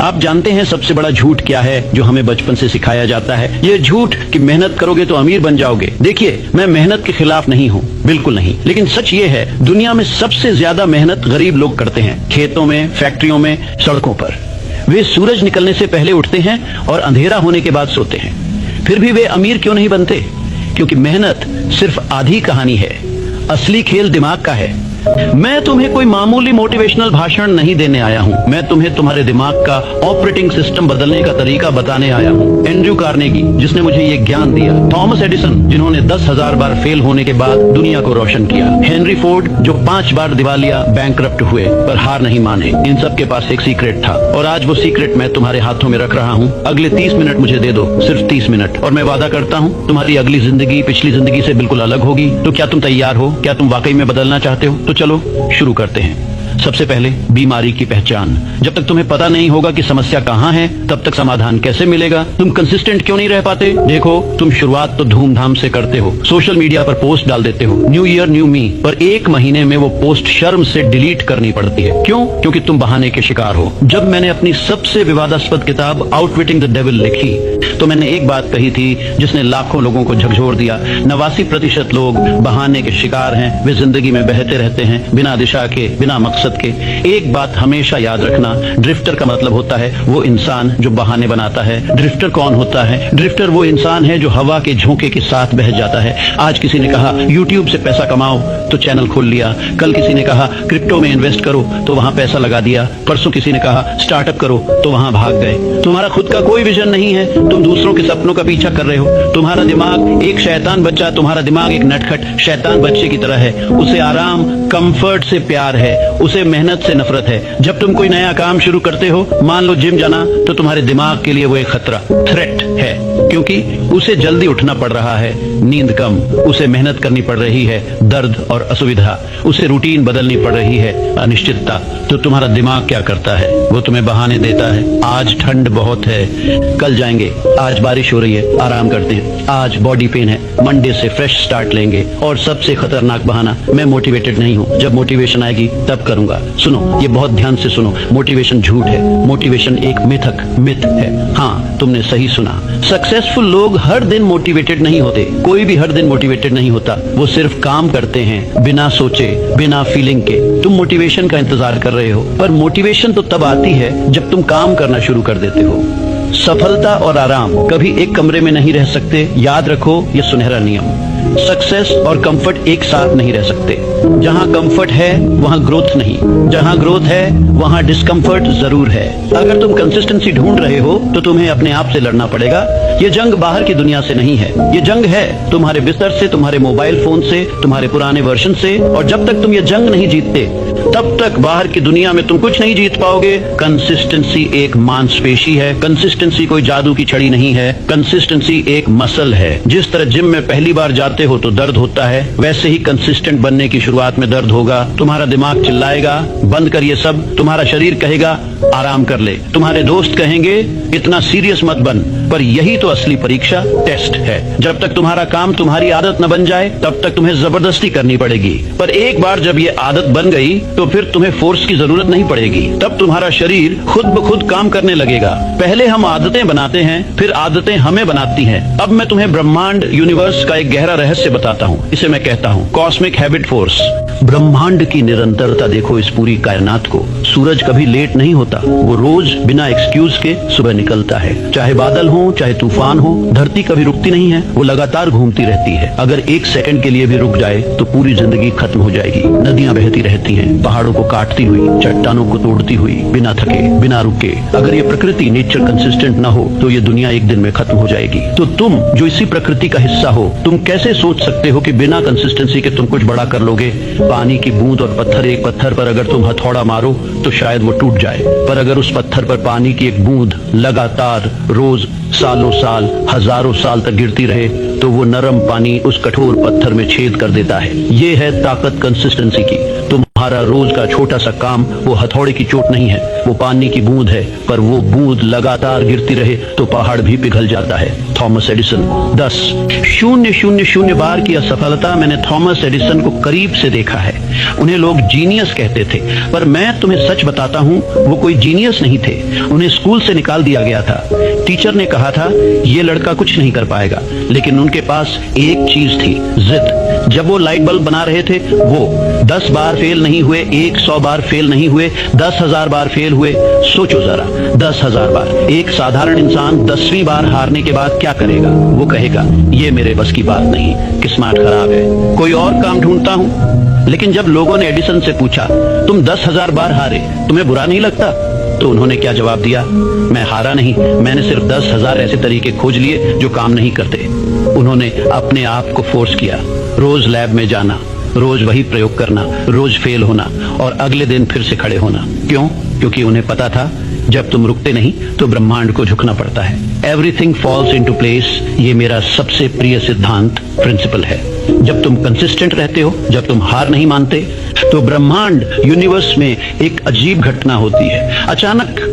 आप जानते हैं सबसे बड़ा झूठ क्या है जो हमें बचपन से सिखाया जाता है? ये झूठ कि मेहनत करोगे तो अमीर बन जाओगे। देखिए, मैं मेहनत के खिलाफ नहीं हूँ, बिल्कुल नहीं, लेकिन सच ये है दुनिया में सबसे ज्यादा मेहनत गरीब लोग करते हैं। खेतों में, फैक्ट्रियों में, सड़कों पर। वे सूरज निकलने से पहले उठते हैं और अंधेरा होने के बाद सोते हैं। फिर भी वे अमीर क्यों नहीं बनते? क्योंकि मेहनत सिर्फ आधी कहानी है, असली खेल दिमाग का है। मैं तुम्हें कोई मामूली मोटिवेशनल भाषण नहीं देने आया हूँ, मैं तुम्हें तुम्हारे दिमाग का ऑपरेटिंग सिस्टम बदलने का तरीका बताने आया हूँ। एंड्रयू कार्नेगी, जिसने मुझे ये ज्ञान दिया, थॉमस एडिसन, जिन्होंने 10,000 बार फेल होने के बाद दुनिया को रोशन किया, हेनरी फोर्ड, जो 5 बार दिवालिया बैंकरप्ट हुए पर हार नहीं माने। इन सब के पास एक सीक्रेट था और आज वो सीक्रेट मैं तुम्हारे हाथों में रख रहा हूँ। अगले 30 मिनट मुझे दे दो, सिर्फ 30 मिनट, और मैं वादा करता हूँ तुम्हारी अगली जिंदगी पिछली जिंदगी से बिल्कुल अलग होगी। तो क्या तुम तैयार हो? क्या तुम वाकई में बदलना चाहते हो? तो चलो शुरू करते हैं। सबसे पहले बीमारी की पहचान। जब तक तुम्हें पता नहीं होगा कि समस्या कहाँ है, तब तक समाधान कैसे मिलेगा? तुम कंसिस्टेंट क्यों नहीं रह पाते? देखो, तुम शुरुआत तो धूमधाम से करते हो, सोशल मीडिया पर पोस्ट डाल देते हो, न्यू ईयर न्यू मी, पर 1 महीने में वो पोस्ट शर्म से डिलीट करनी पड़ती है। क्यों? क्योंकि तुम बहाने के शिकार हो। जब मैंने अपनी सबसे विवादास्पद किताब आउटविटिंग द डेविल लिखी, तो मैंने एक बात कही थी जिसने लाखों लोगों को झकझोर दिया। 89% लोग बहाने के शिकार हैं। वे जिंदगी में बहते रहते हैं, बिना दिशा के, बिना मकसद के। एक बात हमेशा याद रखना, ड्रिफ्टर का मतलब होता है वो इंसान जो बहाने बनाता है। ड्रिफ्टर कौन होता है? ड्रिफ्टर वो इंसान है जो हवा के झोंके के साथ बह जाता है। आज किसी ने कहा यूट्यूब से पैसा कमाओ, तो चैनल खोल लिया। कल किसी ने कहा क्रिप्टो में इन्वेस्ट करो, तो वहां पैसा लगा दिया। परसों किसी ने कहा स्टार्टअप करो, तो वहां भाग गए। तुम्हारा खुद का कोई विजन नहीं है, तुम दूसरों के सपनों का पीछा कर रहे हो। तुम्हारा दिमाग एक शैतान बच्चा, तुम्हारा दिमाग एक नटखट शैतान बच्चे की तरह है। उसे आराम, कंफर्ट से प्यार है, उसे मेहनत से नफरत है। जब तुम कोई नया काम शुरू करते हो, मान लो जिम जाना, तो तुम्हारे दिमाग के लिए वो एक खतरा, थ्रेट है, क्योंकि उसे जल्दी उठना पड़ रहा है, नींद कम, उसे मेहनत करनी पड़ रही है, दर्द और असुविधा, उसे रूटीन बदलनी पड़ रही है, अनिश्चितता। तो तुम्हारा दिमाग क्या करता है? वो तुम्हें बहाने देता है। आज ठंड बहुत है, कल जाएंगे। आज बारिश हो रही है, आराम करते हैं। आज बॉडी पेन है, मंडे से फ्रेश स्टार्ट लेंगे। और सबसे खतरनाक बहाना, मैं मोटिवेटेड नहीं हूँ, जब मोटिवेशन आएगी तब करूंगा। सुनो, ये बहुत ध्यान से सुनो, मोटिवेशन झूठ है। मोटिवेशन एक मिथ है। हाँ, तुमने सही सुना। सक्सेसफुल लोग हर दिन मोटिवेटेड नहीं होते, कोई भी हर दिन मोटिवेटेड नहीं होता। वो सिर्फ काम करते हैं, बिना सोचे, बिना फीलिंग के। तुम मोटिवेशन का इंतजार कर रहे हो, पर मोटिवेशन तो तब आती है जब तुम काम करना शुरू कर देते हो। सफलता और आराम कभी एक कमरे में नहीं रह सकते, याद रखो ये सुनहरा नियम। सक्सेस और कंफर्ट एक साथ नहीं रह सकते। जहां कंफर्ट है वहां ग्रोथ नहीं, जहां ग्रोथ है वहां डिस्कंफर्ट जरूर है। अगर तुम कंसिस्टेंसी ढूंढ रहे हो तो तुम्हें अपने आप से लड़ना पड़ेगा। ये जंग बाहर की दुनिया से नहीं है, ये जंग है तुम्हारे बिस्तर से, तुम्हारे मोबाइल फोन से, तुम्हारे पुराने वर्जन से। और जब तक तुम ये जंग नहीं जीतते, तब तक बाहर की दुनिया में तुम कुछ नहीं जीत पाओगे। कंसिस्टेंसी एक मांसपेशी है, कंसिस्टेंसी कोई जादू की छड़ी नहीं है, कंसिस्टेंसी एक मसल है। जिस तरह जिम में पहली बार जाते हो तो दर्द होता है, वैसे ही कंसिस्टेंट बनने की शुरुआत में दर्द होगा। तुम्हारा दिमाग चिल्लाएगा बंद कर ये सब, तुम्हारा शरीर कहेगा आराम कर ले, तुम्हारे दोस्त कहेंगे इतना सीरियस मत बन। पर यही तो असली परीक्षा, टेस्ट है। जब तक तुम्हारा काम तुम्हारी आदत न बन जाए, तब तक तुम्हें जबरदस्ती करनी पड़ेगी। पर एक बार जब ये आदत बन गई, तो फिर तुम्हें फोर्स की जरूरत नहीं पड़ेगी। तब तुम्हारा शरीर खुद ब खुद काम करने लगेगा। पहले हम आदतें बनाते हैं, फिर आदतें हमें बनाती हैं। अब मैं तुम्हें ब्रह्मांड, यूनिवर्स का एक गहरा रहस्य बताता हूँ। इसे मैं कहता हूँ कॉस्मिक हैबिट फोर्स। ब्रह्मांड की निरंतरता देखो इस पूरी कायनात को। सूरज कभी लेट नहीं होता, वो रोज बिना एक्सक्यूज के सुबह निकलता है। चाहे बादल हो, चाहे तूफान हो, धरती कभी रुकती नहीं है, वो लगातार घूमती रहती है। अगर 1 सेकंड के लिए भी रुक जाए तो पूरी जिंदगी खत्म हो जाएगी। नदियां बहती रहती हैं, पहाड़ों को काटती हुई, चट्टानों को तोड़ती हुई, बिना थके, बिना रुके। अगर ये प्रकृति, नेचर कंसिस्टेंट ना हो तो ये दुनिया एक दिन में खत्म हो जाएगी। तो तुम जो इसी प्रकृति का हिस्सा हो, तुम कैसे सोच सकते हो कि बिना कंसिस्टेंसी के तुम कुछ बड़ा कर लोगे? पानी की बूंद और पत्थर, एक पत्थर पर अगर तुम हथौड़ा मारो तो शायद वो टूट जाए, पर अगर उस पत्थर पर पानी की एक बूंद लगातार रोज सालों साल, हजारों साल तक गिरती रहे, तो वो नरम पानी उस कठोर पत्थर में छेद कर देता है। ये है ताकत कंसिस्टेंसी की। तुम तुम्हारा रोज का छोटा सा काम वो हथौड़े की चोट नहीं है, वो पानी की बूंद है, पर वो बूंद लगातार गिरती रहे तो पहाड़ भी पिघल जाता है। Thomas Edison. 10 000 बार की असफलता। मैंने थॉमस एडिसन को करीब से देखा है। उन्हें लोग जीनियस कहते थे, पर मैं तुम्हें सच बताता हूँ, वो कोई जीनियस नहीं थे। उन्हें स्कूल से निकाल दिया गया था। टीचर ने कहा था ये लड़का कुछ नहीं कर पाएगा, लेकिन उनके पास एक चीज थी, जिद। जब वो लाइट बल्ब बना रहे थे, वो 10 बार फेल नहीं हुए, 100 बार फेल नहीं हुए, 10,000 बार फेल हुए। सोचो जरा, 10,000 बार। एक साधारण इंसान 10वीं बार हारने के बाद क्या करेगा? वो कहेगा ये मेरे बस की बात नहीं, किस्मत खराब है, कोई और काम ढूंढता हूं। लेकिन जब लोगों ने एडिसन से पूछा तुम 10,000 बार हारे, तुम्हें बुरा नहीं लगता? तो उन्होंने क्या जवाब दिया? मैं हारा नहीं, मैंने सिर्फ 10,000 ऐसे तरीके खोज लिए जो काम नहीं करते। उन्होंने अपने आप को फोर्स किया, रोज लैब में जाना, रोज वही प्रयोग करना, रोज फेल होना और अगले दिन फिर से खड़े होना। क्यों? क्योंकि उन्हें पता था जब तुम रुकते नहीं तो ब्रह्मांड को झुकना पड़ता है। एवरीथिंग फॉल्स इनटू प्लेस, ये मेरा सबसे प्रिय सिद्धांत, प्रिंसिपल है। जब तुम कंसिस्टेंट रहते हो, जब तुम हार नहीं मानते, तो ब्रह्मांड, यूनिवर्स में एक अजीब घटना होती है। अचानक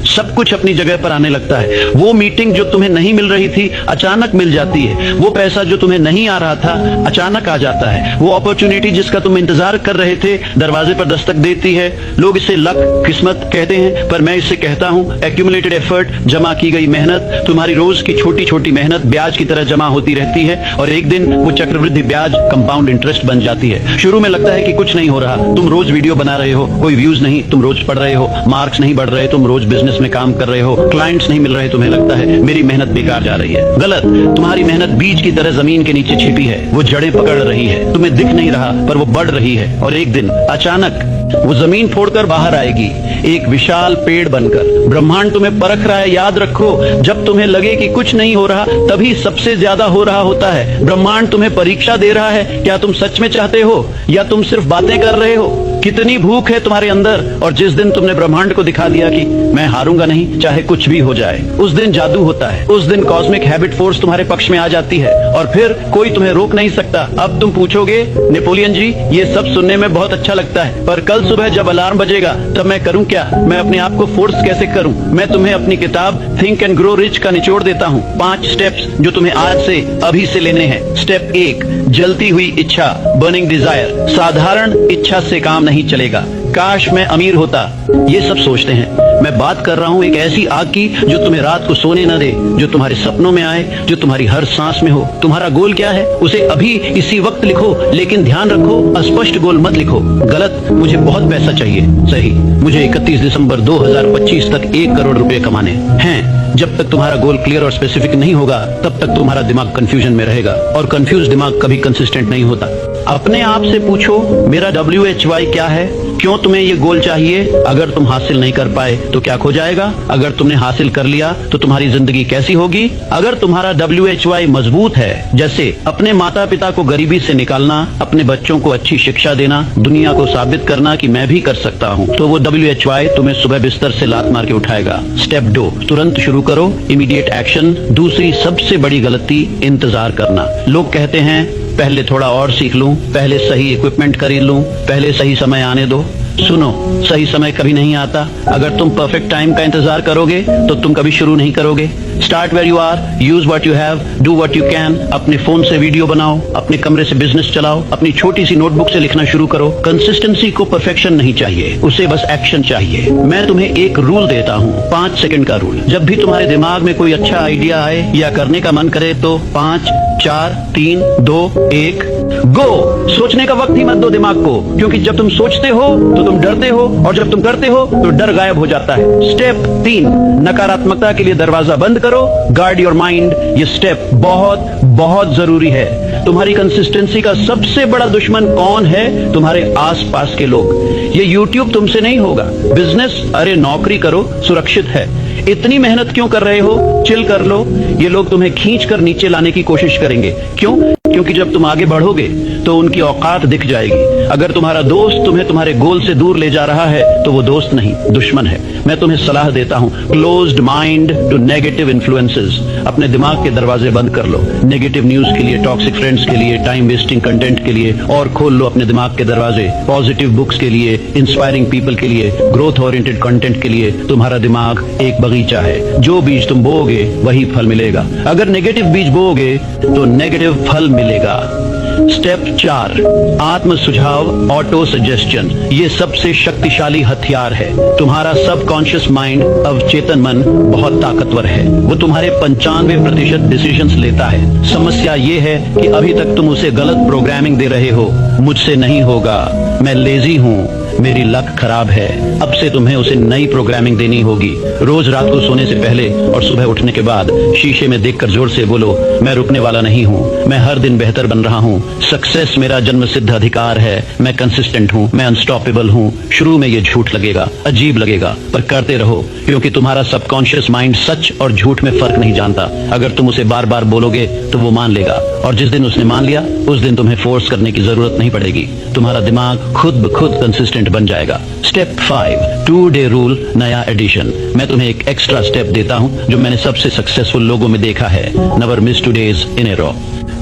सब कुछ अपनी जगह पर आने लगता है। वो मीटिंग जो तुम्हें नहीं मिल रही थी अचानक मिल जाती है। वो पैसा जो तुम्हें नहीं आ रहा था अचानक आ जाता है। वो अपॉर्चुनिटी जिसका तुम इंतजार कर रहे थे दरवाजे पर दस्तक देती है। लोग इसे लक, किस्मत कहते हैं, पर मैं इसे कहता हूँ एक्यूमुलेटेड एफर्ट, जमा की गई मेहनत। तुम्हारी रोज की छोटी छोटी मेहनत ब्याज की तरह जमा होती रहती है और एक दिन वो चक्रवृद्धि ब्याज कंपाउंड इंटरेस्ट बन जाती है। शुरू में लगता है कि कुछ नहीं हो रहा, तुम रोज वीडियो बना रहे हो, कोई व्यूज नहीं, तुम रोज पढ़ रहे हो, मार्क्स नहीं बढ़ रहे, तुम रोज बिजनेस में काम कर रहे हो, क्लाइंट्स नहीं मिल रहे, तुम्हें लगता है मेरी मेहनत बेकार जा रही है। गलत, तुम्हारी मेहनत बीज की तरह जमीन के नीचे छिपी है, वो जड़ें पकड़ रही है, तुम्हें दिख नहीं रहा पर वो बढ़ रही है और एक दिन अचानक वो जमीन फोड़कर बाहर आएगी, एक विशाल पेड़ बनकर। ब्रह्मांड तुम्हें परख रहा है, याद रखो, जब तुम्हें लगे कि कुछ नहीं हो रहा तभी सबसे ज्यादा हो रहा होता है। ब्रह्मांड तुम्हें परीक्षा दे रहा है, क्या तुम सच में चाहते हो या तुम सिर्फ बातें कर रहे हो? कितनी भूख है तुम्हारे अंदर? और जिस दिन तुमने ब्रह्मांड को दिखा दिया कि मैं हारूंगा नहीं चाहे कुछ भी हो जाए, उस दिन जादू होता है। उस दिन कॉस्मिक हैबिट फोर्स तुम्हारे पक्ष में आ जाती है और फिर कोई तुम्हें रोक नहीं सकता। अब तुम पूछोगे नेपोलियन जी ये सब सुनने में बहुत अच्छा लगता है, पर कल सुबह जब अलार्म बजेगा तब मैं करूं क्या? मैं अपने आप को फोर्स कैसे करूं? मैं तुम्हें अपनी किताब थिंक एंड ग्रो रिच का निचोड़ देता हूं। 5 स्टेप्स जो तुम्हें आज से, अभी से लेने हैं। स्टेप 1, जलती हुई इच्छा, बर्निंग डिजायर। साधारण इच्छा से काम नहीं चलेगा। काश मैं अमीर होता, ये सब सोचते हैं। मैं बात कर रहा हूँ एक ऐसी आग की जो तुम्हें रात को सोने न दे, जो तुम्हारे सपनों में आए, जो तुम्हारी हर सांस में हो। तुम्हारा गोल क्या है उसे अभी इसी वक्त लिखो, लेकिन ध्यान रखो अस्पष्ट गोल मत लिखो। गलत, मुझे बहुत पैसा चाहिए। सही, मुझे 31 दिसंबर 2025 तक 1 करोड़ रुपए कमाने हैं। जब तक तुम्हारा गोल क्लियर और स्पेसिफिक नहीं होगा तब तक तुम्हारा दिमाग कंफ्यूजन में रहेगा और कंफ्यूज दिमाग कभी कंसिस्टेंट नहीं होता। अपने आप से पूछो मेरा WHY क्या है? क्यों तुम्हें ये गोल चाहिए? अगर तुम हासिल नहीं कर पाए तो क्या खो जाएगा? अगर तुमने हासिल कर लिया तो तुम्हारी जिंदगी कैसी होगी? अगर तुम्हारा WHY मजबूत है, जैसे अपने माता पिता को गरीबी से निकालना, अपने बच्चों को अच्छी शिक्षा देना, दुनिया को साबित करना कि मैं भी कर सकता हूँ, तो वो WHY तुम्हें सुबह बिस्तर से लात मार के उठाएगा। स्टेप 2, तुरंत शुरू करो, इमीडिएट एक्शन। दूसरी सबसे बड़ी गलती, इंतजार करना। लोग कहते हैं पहले थोड़ा और सीख लूं, पहले सही इक्विपमेंट खरीद लूं, पहले सही समय आने दो। सुनो, सही समय कभी नहीं आता। अगर तुम परफेक्ट टाइम का इंतजार करोगे तो तुम कभी शुरू नहीं करोगे। Start where you are, use what you have, do what you can. अपने फोन से वीडियो बनाओ, अपने कमरे से बिजनेस चलाओ, अपनी छोटी सी नोटबुक से लिखना शुरू करो। कंसिस्टेंसी को परफेक्शन नहीं चाहिए, उसे बस एक्शन चाहिए। मैं तुम्हें एक रूल देता हूँ, 5 सेकंड का रूल। जब भी तुम्हारे दिमाग में कोई अच्छा आइडिया आए या करने का मन करे तो 5, 4, 3, 2, 1 गो। सोचने का वक्त ही मत दो दिमाग को, क्योंकि जब तुम सोचते हो तो तुम डरते हो और जब तुम करते हो तो डर गायब हो जाता है। स्टेप 3, नकारात्मकता के लिए दरवाजा बंद करो, गार्ड योर माइंड। ये स्टेप बहुत बहुत जरूरी है। तुम्हारी कंसिस्टेंसी का सबसे बड़ा दुश्मन कौन है? तुम्हारे आसपास के लोग। ये YouTube तुमसे नहीं होगा। बिजनेस, अरे नौकरी करो, सुरक्षित है। इतनी मेहनत क्यों कर रहे हो? चिल कर लो। ये लोग तुम्हें खींच कर नीचे लाने की कोशिश करेंगे। क्यों? क्योंकि जब तुम आगे बढ़ोगे तो उनकी औकात दिख जाएगी। अगर तुम्हारा दोस्त तुम्हें तुम्हारे गोल से दूर ले जा रहा है तो वो दोस्त नहीं, दुश्मन है। मैं तुम्हें सलाह देता हूं, closed mind to negative influences. अपने दिमाग के दरवाजे बंद कर लो, नेगेटिव न्यूज के लिए, टॉक्सिक फ्रेंड्स के लिए, टाइम वेस्टिंग कंटेंट के लिए, और खोल लो अपने दिमाग के दरवाजे पॉजिटिव बुक्स के लिए, इंस्पायरिंग पीपल के लिए, ग्रोथ ओरिएंटेड कंटेंट के लिए। तुम्हारा दिमाग एक बगीचा है, जो बीज तुम बोओगे वही फल मिलेगा। अगर नेगेटिव बीज बोओगे तो नेगेटिव फल मिलेगा। स्टेप 4, आत्म सुझाव, ऑटो सजेशन। ये सबसे शक्तिशाली हथियार है। तुम्हारा सबकॉन्शियस माइंड, अवचेतन मन बहुत ताकतवर है। वो तुम्हारे 95% डिसीजंस लेता है। समस्या ये है कि अभी तक तुम उसे गलत प्रोग्रामिंग दे रहे हो। मुझसे नहीं होगा, मैं लेजी हूँ, मेरी लक खराब है। अब से तुम्हें उसे नई प्रोग्रामिंग देनी होगी। रोज रात को सोने से पहले और सुबह उठने के बाद शीशे में देखकर जोर से बोलो, मैं रुकने वाला नहीं हूँ, मैं हर दिन बेहतर बन रहा हूँ, सक्सेस मेरा जन्मसिद्ध अधिकार है, मैं कंसिस्टेंट हूँ, मैं अनस्टॉपेबल हूँ। शुरू में ये झूठ लगेगा, अजीब लगेगा, पर करते रहो, क्योंकि तुम्हारा सबकॉन्शियस माइंड सच और झूठ में फर्क नहीं जानता। अगर तुम उसे बार बार बोलोगे तो वो मान लेगा, और जिस दिन उसने मान लिया उस दिन तुम्हें फोर्स करने की जरूरत नहीं पड़ेगी। तुम्हारा दिमाग खुद ब खुद कंसिस्टेंट बन जाएगा। स्टेप 5, 2 डे रूल, नया एडिशन। मैं तुम्हें एक एक्स्ट्रा स्टेप देता हूं जो मैंने सबसे सक्सेसफुल लोगों में देखा है। नेवर मिस 2 days इन ए रॉ।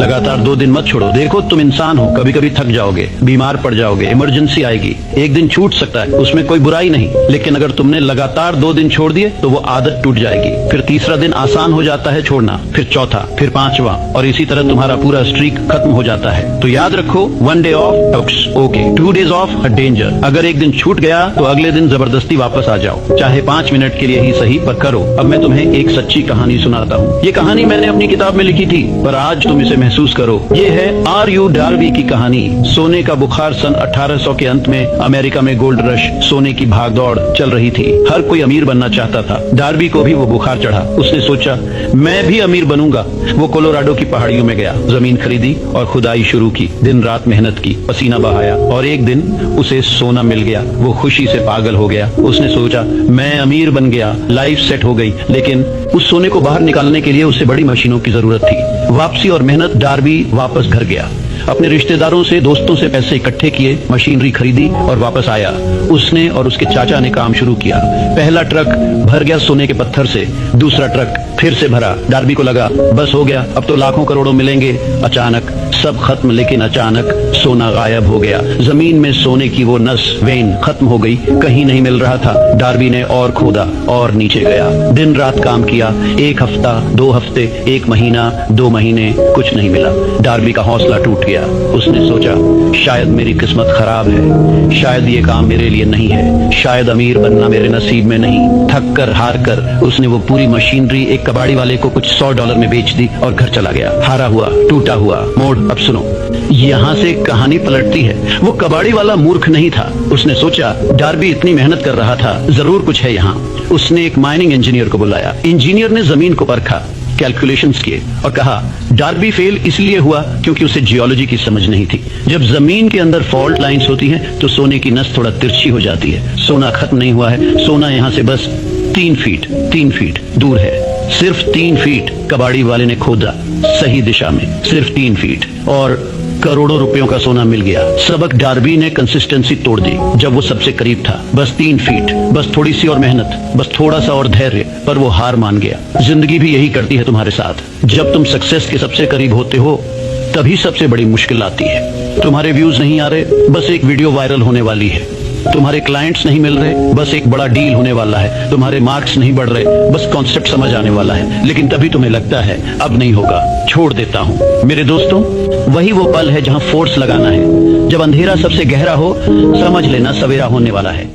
लगातार 2 दिन मत छोड़ो। देखो तुम इंसान हो, कभी कभी थक जाओगे, बीमार पड़ जाओगे, इमरजेंसी आएगी, एक दिन छूट सकता है, उसमें कोई बुराई नहीं। लेकिन अगर तुमने लगातार 2 दिन छोड़ दिए तो वो आदत टूट जाएगी। फिर तीसरा दिन आसान हो जाता है छोड़ना, फिर चौथा, फिर 5वां, और इसी तरह तुम्हारा पूरा स्ट्रीक खत्म हो जाता है। तो याद रखो, 1 day of okay, 2 days of danger. अगर एक दिन छूट गया तो अगले दिन जबरदस्ती वापस आ जाओ, चाहे 5 मिनट के लिए ही सही, पर करो। अब मैं तुम्हें एक सच्ची कहानी सुनाता हूँ। ये कहानी मैंने अपनी किताब में लिखी थी, पर आज तुम इसे महसूस करो। ये है R.U. डार्बी की कहानी। सोने का बुखार सन 1800 के अंत में अमेरिका में गोल्ड रश, सोने की भागदौड़ चल रही थी। हर कोई अमीर बनना चाहता था। डार्बी को भी वो बुखार चढ़ा। उसने सोचा, मैं भी अमीर बनूंगा। वो कोलोराडो की पहाड़ियों में गया, जमीन खरीदी और खुदाई शुरू की। दिन रात मेहनत की, पसीना बहाया, और एक दिन उसे सोना मिल गया। वो खुशी से पागल हो गया। उसने सोचा, मैं अमीर बन गया, लाइफ सेट हो गई। लेकिन उस सोने को बाहर निकालने के लिए उसे बड़ी मशीनों की जरूरत थी। वापसी और मेहनत। डार्बी वापस घर गया, अपने रिश्तेदारों से, दोस्तों से पैसे इकट्ठे किए, मशीनरी खरीदी और वापस आया। उसने और उसके चाचा ने काम शुरू किया। पहला ट्रक भर गया सोने के पत्थर से, दूसरा ट्रक फिर से भरा। डार्बी को लगा, बस हो गया, अब तो लाखों करोड़ों मिलेंगे। अचानक सब खत्म, लेकिन अचानक सोना गायब हो गया। जमीन में सोने की वो नस, वेन खत्म हो गई, कहीं नहीं मिल रहा था। डार्बी ने और खोदा और नीचे गया। दिन रात काम किया। 1 हफ्ता, 2 हफ्ते, 1 महीना, 2 महीने, कुछ नहीं मिला। डार्बी का हौसला टूट गया। उसने सोचा, शायद मेरी किस्मत खराब है, शायद ये काम मेरे लिए नहीं है, शायद अमीर बनना मेरे नसीब में नहीं। थक कर, हार कर उसने वो पूरी मशीनरी एक कबाड़ी वाले को कुछ $100 में बेच दी और घर चला गया। हारा हुआ, टूटा हुआ। मोड़ अब सुनो, यहाँ से कहानी पलटती है। वो कबाड़ी वाला मूर्ख नहीं था। उसने सोचा, डार्बी इतनी मेहनत कर रहा था, जरूर कुछ है यहाँ। उसने एक माइनिंग इंजीनियर को बुलाया। इंजीनियर ने जमीन को परखा, कैलकुलेशंस किए और कहा, डार्बी फेल इसलिए हुआ क्योंकि उसे जियोलॉजी की समझ नहीं थी। जब जमीन के अंदर फॉल्ट लाइंस होती हैं तो सोने की नस थोड़ा तिरछी हो जाती है। सोना खत्म नहीं हुआ है। सोना यहाँ से बस 3 फीट दूर है। सिर्फ 3 फीट कबाड़ी वाले ने खोदा सही दिशा में, सिर्फ 3 फीट, और करोड़ों रुपयों का सोना मिल गया। सबक, डार्बी ने कंसिस्टेंसी तोड़ दी जब वो सबसे करीब था। बस 3 फीट, बस थोड़ी सी और मेहनत, बस थोड़ा सा और धैर्य, पर वो हार मान गया। जिंदगी भी यही करती है तुम्हारे साथ। जब तुम सक्सेस के सबसे करीब होते हो तभी सबसे बड़ी मुश्किल आती है। तुम्हारे व्यूज नहीं आ रहे, बस एक वीडियो वायरल होने वाली है। तुम्हारे क्लाइंट्स नहीं मिल रहे, बस एक बड़ा डील होने वाला है। तुम्हारे मार्क्स नहीं बढ़ रहे, बस कॉन्सेप्ट समझ आने वाला है। लेकिन तभी तुम्हें लगता है, अब नहीं होगा, छोड़ देता हूँ। मेरे दोस्तों, वही वो पल है जहाँ फोर्स लगाना है। जब अंधेरा सबसे गहरा हो, समझ लेना सवेरा होने वाला है।